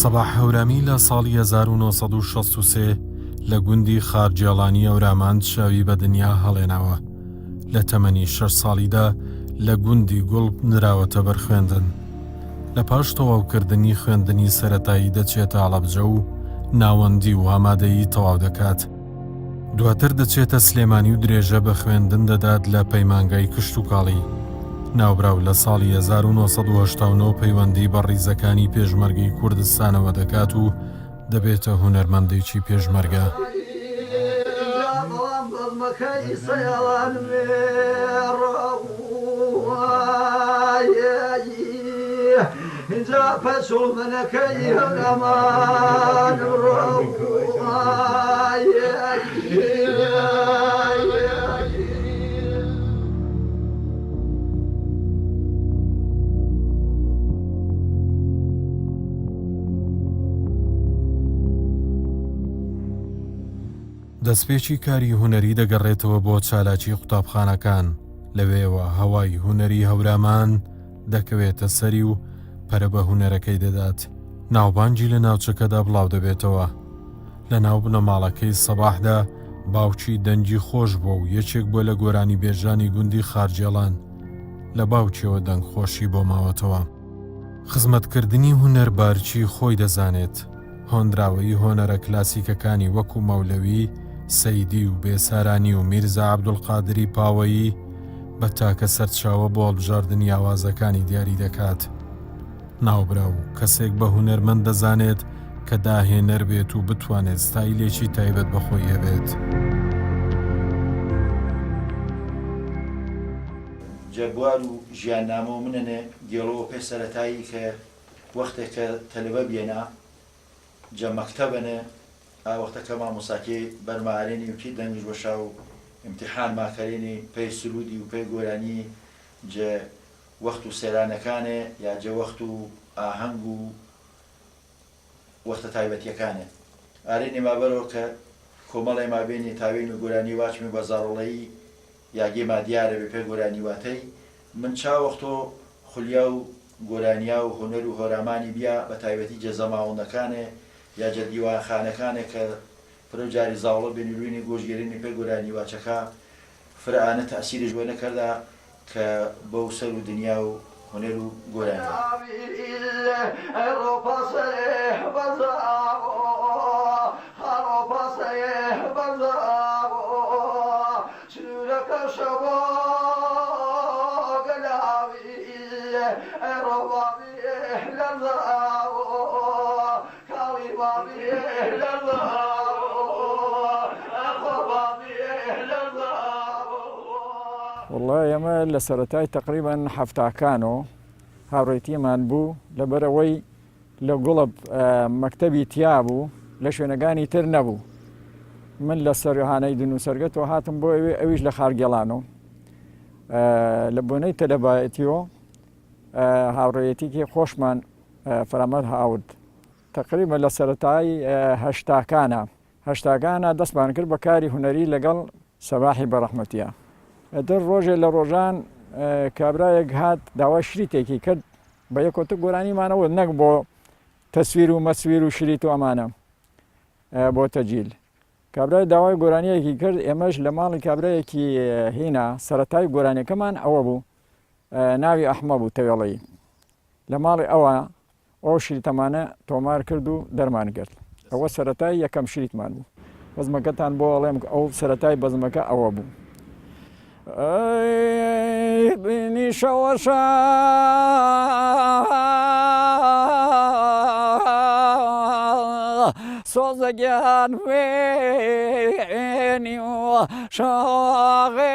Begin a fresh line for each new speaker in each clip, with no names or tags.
سەباح هەورامی لە ساڵی 1963 لە گوندی خارجێڵانی ئەوراماند شاوی بە دنیا هەڵێناوە. لە تەمەنی 6 ساڵیدا لە گوندی گوڵب نراوەتە بەر خوێندن. لە پاش تەواوکردنی خوێندنی سەرەتایی دەچێتە هەڵەبجە و ناوەندی و ئامادەیی تەواو دەکات. دواتر دەچێتە سلێمانی و درێژە بە خوێندن دەدات لە پەیمانگای کشت و کاڵی. ناوبراو لە ساڵی 1970 پەیوەندی بە ڕیزەکانی پێشمەرگەی کوردستانەوە دەکات و دەبێتە هونەرمەندێکی پێشمەرگە. دەستپێکی کاری هونەری دەگەڕێتەوە بۆ چالاکی قوتابخانەکان. لەوێەوە هەوای هونەری هەورامان دەکەوێتە سەری و پەرە بە هونەرەکەی دەدات. ناوبانگی لە ناوچەکەدا بڵاو دەبێتەوە. لە ناو بنەماڵەکەی سەباحدا باوکی دەنگی خۆش بووە و یەکێک بۆ لە گۆرانی بێژانی گوندی خارجێڵان. لە باوکیەوە دەنگ خۆشی بۆ ماوەتەوە. خزمەتکردنی هونەر بارچی خۆی دەزانێت. هۆندراوەی هۆنەرە کلاسیکەکانی وەکو مەولەوی، سەیدی و بێسارانی و میرزا عەبدولقادری پاوەیی بە تاکە سەرچاوە بۆ هەڵبژاردننی ئاوازەکانی دیاری دەکات. ناوبراو کەسێک بە هونەرمەند دەزانێت کە داهێنەر بێت و بتوانێت ستایلێکی تایبەت بەخۆی هەبێت.
جەبوار و ژیاننامە و منەنێ دیێڵەوە پێ سەرەتایی کە وەختێک کە تەلەبە بێنا جە مەکتەبەنێ وەختەکە مامۆساکێ بەرمارێنی وکی دەنگش بەشا و امتحان ماکەرێنی پێی سرودی و پێی گۆرانی جە وەخت و سێرانەکانێ یا جە وەخت و ئاهەنگ و وەختە تایبەتیەکانێ ئارێنێ مابەرەوە کە کۆمەڵی مابێنی تاوێن و گۆرانی واچمی بەزاڕڵەیی یاگێما دیارە بێ پێ گۆرانی واتەی من چاوەختۆ خولیا و گۆرانیا و هونەر و هۆرامانی بیا بە تایبەتی جە زەماوەندەکانێ یا جە دیوانخانەکانێک کە فرە جاری زاوڵە بێنیروینی گۆژگەرێنی پێ گۆرانی واچەکە فرەئانە تەئسیرش بۆ نەکەردا کە بەو سەر و دنیا و هونەر و گۆرانی
والله ئێمە لە سەرەتای تقریباً هەفتاکانەوە هاوڕێتیمان بوو لەبەرەوەی لە گوڵب مەکتەبی تیا بوو لە شوێنەکانی تر نەبوو. من لە سەرهانەی دنووسەرگەتەوە هاتم بۆ ئەویش لە خارگێڵانەوە لە بۆنەی تەلەبایەتیەوە هاوڕێیەتێکی خۆشمان فەرامەت هاورد. تقریبا لە سەرەتای هەشتاکانە دەستمان کرد بە کاری هونەری لەگەڵ سەباحی بەڕەحمەتیە. در ڕۆژێ لە ڕۆژان کابرایەک هات داوای شریتێکی کرد بە یەکۆتە گۆرانیمانەوە نەک بۆ تەسویر و مەسویر و شریت و ئەمانە بۆ تەجیل. کابرای داوای گۆرانیەکی کرد ئێمەش لە ماڵی کابرایەکی هینا سەرەتای گۆرانیەکەمان ئەوە بوو ناوی ئەحمە بوو تەوێڵەیی. لە ماڵی ئەوە ئەو شریتەمانە تۆمار کرد و دەرمان کرد. ئەوە سەرەتای یەکەم شریتمان بوو. بەزمەکەتان بۆ ئەڵێم ئەو سەرەتای بەزمەکە ئەوە بوو. بینی شەوەشە سۆزەگیان وێنی و شاغێمین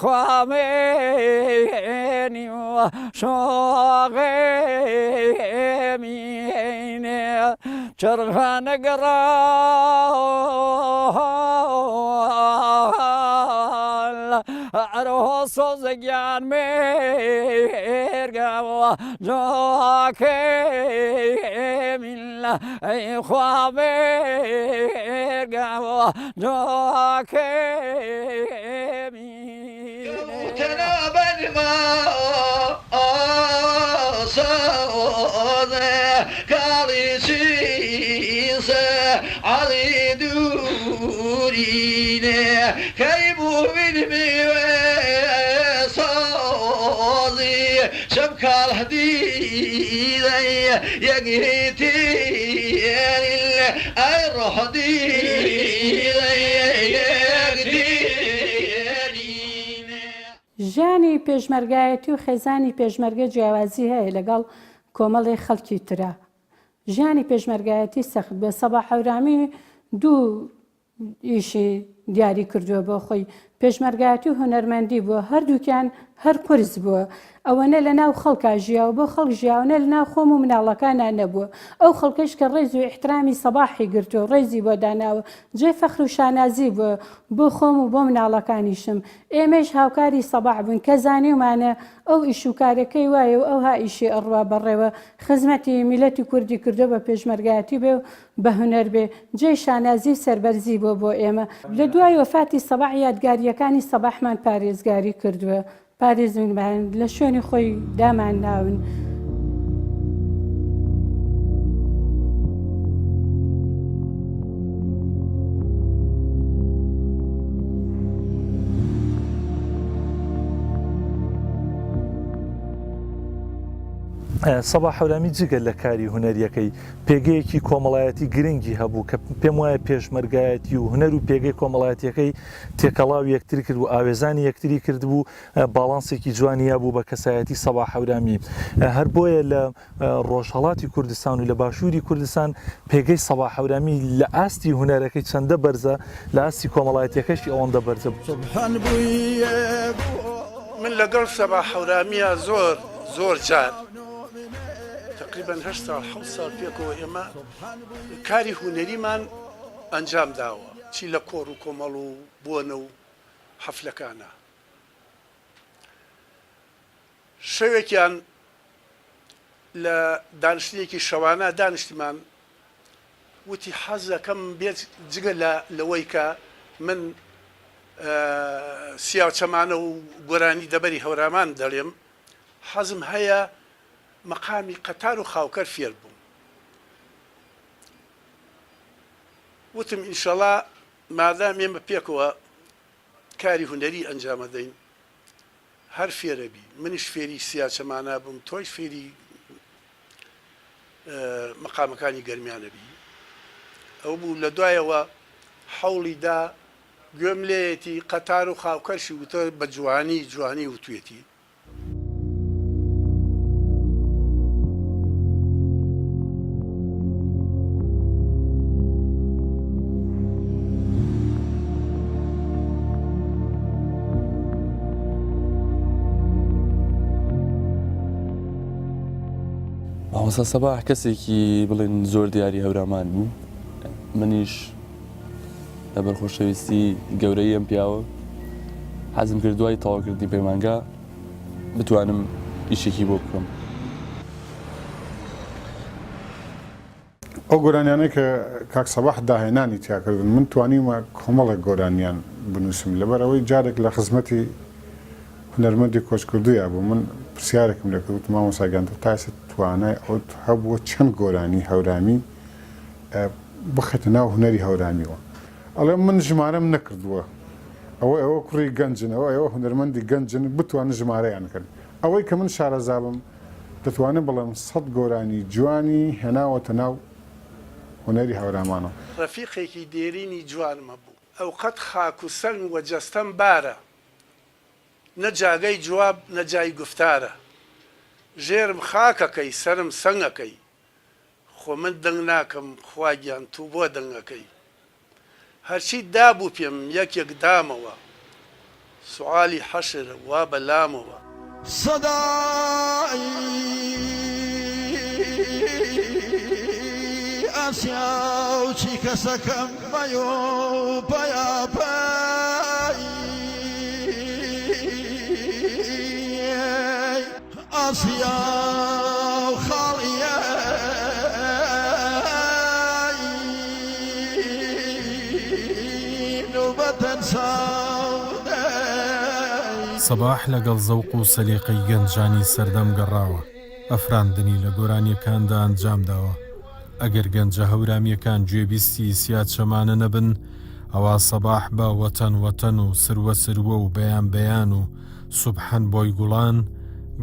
خوا وێنی و شاغێ چرخانە گەڕا ئەرۆ سۆزەگیان مێرگەوە جۆکێمیلە ئەی خوا مێرگەوە جۆکێمیلە
علي دوريني كيبو بالميصازي شبكة الحديدة يقيتي اي روح
ژیانی پێشمەرگایەتی و خێزانی پێشمەرگە جیاوازی هەیە لەگەڵ کۆمەڵی خەڵکی ترە. ژیانی پێشمەرگایەتی سەخت بە سەباح هەورامی دوو ئیشی دیاری کردووە بۆ خۆی پێشمەرگایەتی و هونەرمەندی بووە هەردووکیان هەر قرس بووە ئەوەنە لە ناو خەڵکا ژیاوە بۆ خەڵک ژیاونە لە ناو خۆم و مناڵەکانان نەبووە ئەو خەڵکەش کە ڕێز و احترامی سەباحی گرتو ڕێزی بۆ داناوە جێ فەخر و شانازی بووە بۆ خۆم و بۆ مناڵەکانیشم ئێمەش هاوکاری سەباح بوون کە زانیومانە ئەو ئیش و کارەکەی وایە و ئەو ها ئیشی ئەڕوا بەڕێوە خزمەتی میلەتی کوردی کردو بە پێشمەرگایەتی بێ و بە هونەر بێ جێ شانازی سەربەرزی بۆ ئێمە لە دوای وەفاتی سەباح یادگاریەکانی سەباحمان پارێزگاری کردووە پارێزمان لە شوێنی خۆی دامان ناون.
سەباح هەورامی جگە لە کاری هونەریەکەی پێگەیەکی کۆمەڵایەتی گرنگی هەبوو کە پێم وایە پێشمەرگایەتی و هونەر و پێگەی کۆمەڵایەتیەکەی تێکەڵاو یەکتری کرد و ئاوێزانی یەکتری کردبوو باڵانسێکی جوانیا بوو بە کەسایەتی سەباح هەورامی هەر بۆیە لە ڕۆژهەڵاتی کوردستان و لە باشووری کوردستان پێگەی سەباح هەورامی لە ئاستی هونەرەکەی چەندە بەرزە لە ئاستی کۆمەڵایەتیەکەشی ئەوەندە بەرزە
من لەگەڵ سەباح هەورامیە زۆر جار تقریبا 8 ساڵ 7 ساڵ پێکەوە ئێمە کاری هونەریمان ئەنجام داوە چی لە کۆڕ و کۆمەڵ و بۆنە و حەفلەکانە شەوێکیان لە دانیشتێکی شەوانە دانیشتمان وتی حەز دەکەم بێت جگە لەوەی کە من سیاوچەمانە و گۆرانی دەبەری هەورامان دەڵێم حەزم هەیە مەقامی قەتار و خاوکەر فێر بووم وتم ئینشەڵا مادام ئێمە پێکەوە کاری هونەری ئەنجامەدەین هەر فێرەبی منیش فێری سیاچەمانە بووم تۆیش فێری مەقامەکانی گەرمیانەبی ئەو بوو لە دوایەوە حەوڵیدا گوێم لێیەتی قەتار و خاوکەرشی وتە بە جوانی وتوێتی
مامۆستا سەباح کەسێکی بڵێن زۆر دیاری هەورامان بوو منیش لەبەر خۆشەویستی گەورەی ئەم پیاوە حەزم کرد دوای تەواوکردنی پەیمانگا بتوانم ئیشێکی بۆ بکەم.
ئەو گۆرانیانەی کە کاک سەباح داهێنانی تیاکردن من توانیمە کۆمەڵێک گۆرانیان بنووسم لەبەرەوەی جارێک لە خزمەتی هونەرمەندی کۆچکردوویە بوو من پرسیارێکم لەکرد مامۆساگیان تاسە توانای ئەو هەبووە چەند گۆرانی هەورامی بخێتە ناو هونەری هەورامیەوە ئەڵێ من ژمارەم نەکردووە ئەوە کوڕی گەنجن ئەوە هونەرمەندی گەنجن بتوانن ژمارەیان کرد ئەوەی کە من شارەزابم دەتوانم بڵێم 100 گۆرانی جوانی هێناوەتە ناو هونەری هەورامانەوە
ڕەفیقێکی دێرینی جوانمە بوو ئەو قەت خاک و سەنگ وە جەستەم بارە نە جاگەی جواب نە جای گفتارە ژێرم خاکەکەی سرم سەنگەکەی خۆ من دەنگ ناکەم خواگیان تو بۆ دەنگەکەی هەرچی دابوو پێم یەکێک دامەوە سوعالی حەشر وا بەلامەوە
صدای ئاسیا و چی کەسەکەم مەیۆ پەیاپەی ئاسیا و خاڵیە نوبەتەن
سەباح لەگەڵ زەوق و سەلیقەی گەنجانی سەردەم گەڕاوە ئەفراندنی لە گۆرانیەکاندا ئەنجامداوە ئەگەر گەنجە هەورامیەکان گوێبیستی سیاد شەمانە نەبن ئەوا سەباح بە وەتەن وەتەن و سروە سروە و بەیان بەیان و سوبحەن بۆی گوڵان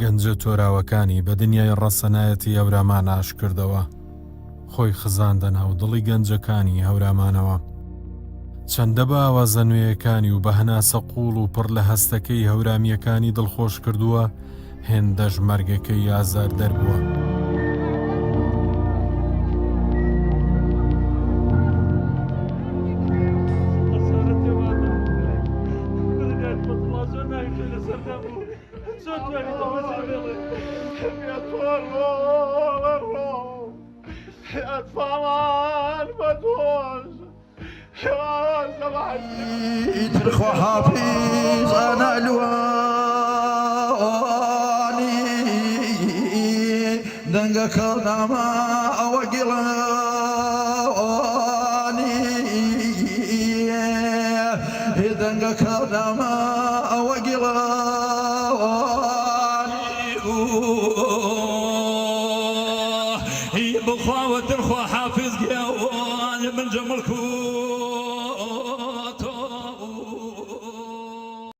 گەنجە تۆراوەکانی بە دنیای ڕەسەنایەتی هەورامان ئاش کردەوە خۆی خزاندە ناو دڵی گەنجەکانی هەورامانەوە چەندە بە ئاوازە نوێیەکانی و بە هەناسە قوڵ و پڕ لە هەستەکەی هەورامیەکانی دڵخۆش کردووە هێندەش مەرگەکەی ئازار دەربووە
ترخوا حافظ أنا الواني دنقك النما وقلاني دنقك النما وقلاني
بخوا وترخوا حافظ قيوان من جملكم